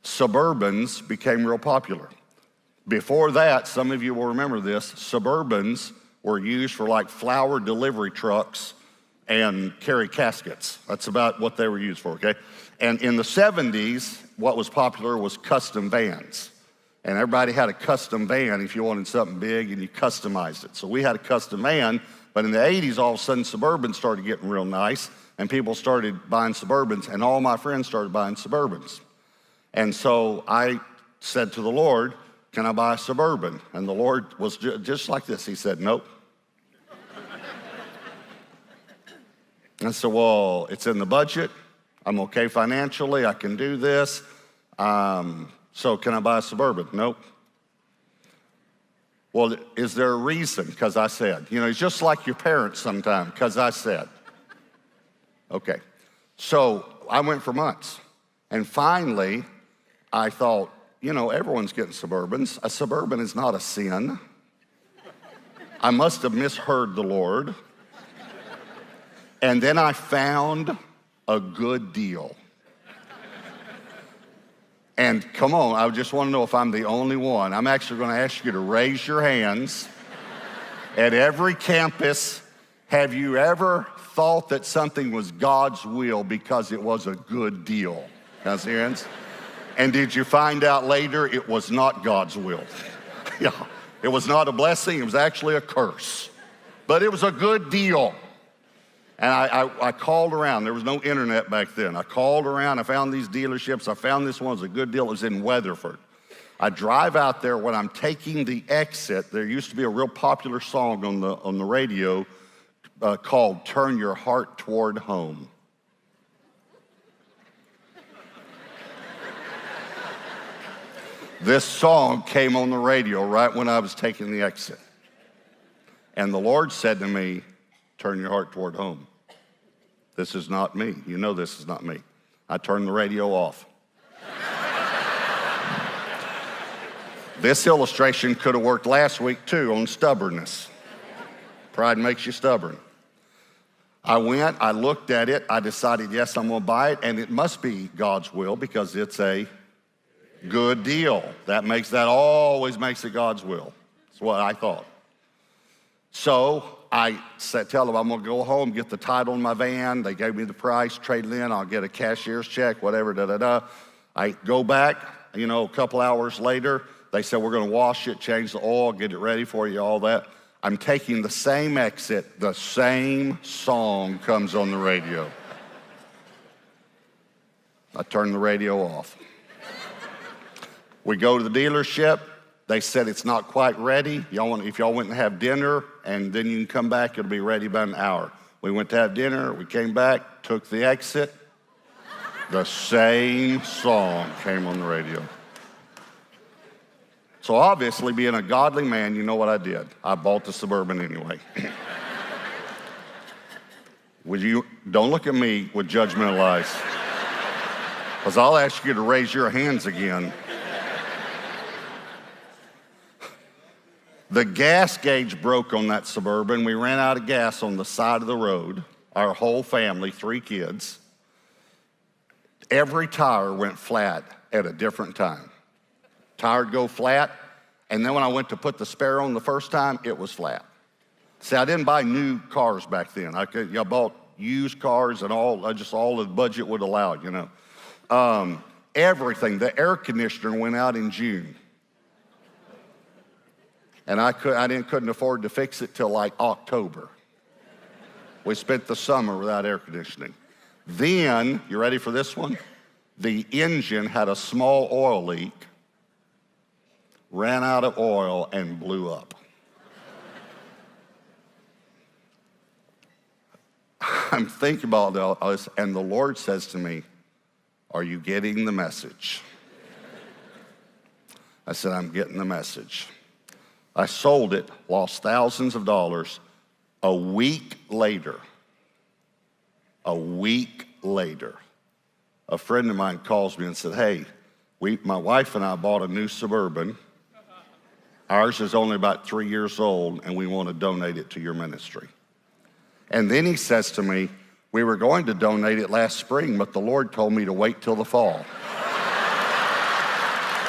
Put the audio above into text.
Suburbans became real popular. Before that, some of you will remember this, Suburbans were used for like flower delivery trucks and carry caskets. That's about what they were used for, okay? And in the 70s, what was popular was custom vans. And everybody had a custom van if you wanted something big and you customized it. So we had a custom van, but in the 80s, all of a sudden, Suburbans started getting real nice and people started buying Suburbans, and all my friends started buying Suburbans. And so I said to the Lord, can I buy a Suburban? And the Lord was just like this. He said, nope. I said, well, it's in the budget. I'm okay financially. I can do this. So can I buy a Suburban? Nope. Well, is there a reason? Because I said. You know, it's just like your parents sometimes, because I said. Okay. So I went for months. And finally, I thought, you know, everyone's getting Suburbans. A Suburban is not a sin. I must have misheard the Lord. And then I found a good deal. And come on, I just want to know if I'm the only one. I'm actually going to ask you to raise your hands. At every campus, have you ever thought that something was God's will because it was a good deal? Can I see your hands? And did you find out later it was not God's will? Yeah, it was not a blessing, it was actually a curse. But it was a good deal. And I called around. There was no internet back then. I called around. I found these dealerships. I found this one was a good deal. It was in Weatherford. I drive out there. When I'm taking the exit, there used to be a real popular song on the radio called "Turn Your Heart Toward Home." This song came on the radio right when I was taking the exit. And the Lord said to me, turn your heart toward home. This is not me. You know this is not me. I turned the radio off. This illustration could have worked last week too on stubbornness. Pride makes you stubborn. I went, I looked at it, I decided, yes, I'm gonna buy it, and it must be God's will because it's a good deal. That always makes it God's will. That's what I thought. So I tell them I'm gonna go home, get the title in my van. They gave me the price, trade it in, I'll get a cashier's check, whatever, I go back, you know, a couple hours later, they said, we're gonna wash it, change the oil, get it ready for you, all that. I'm taking the same exit, the same song comes on the radio. I turn the radio off. We go to the dealership. They said it's not quite ready. If y'all went and have dinner and then you can come back, it'll be ready about an hour. We went to have dinner, we came back, took the exit. The same song came on the radio. So obviously, being a godly man, you know what I did. I bought the Suburban anyway. Don't look at me with judgmental eyes, because I'll ask you to raise your hands again. The gas gauge broke on that Suburban. We ran out of gas on the side of the road. Our whole family, 3 kids. Every tire went flat at a different time. Tire would go flat, and then when I went to put the spare on the first time, it was flat. See, I didn't buy new cars back then. I bought used cars and all the budget would allow, you know. Everything, the air conditioner went out in June. And I couldn't afford to fix it till like October. We spent the summer without air conditioning. Then, you ready for this one? The engine had a small oil leak, ran out of oil, and blew up. I'm thinking about this, and the Lord says to me, are you getting the message? I said, I'm getting the message. I sold it, lost thousands of dollars. A week later, a friend of mine calls me and said, hey, my wife and I bought a new Suburban. Ours is only about 3 years old, and we want to donate it to your ministry. And then he says to me, we were going to donate it last spring, but the Lord told me to wait till the fall.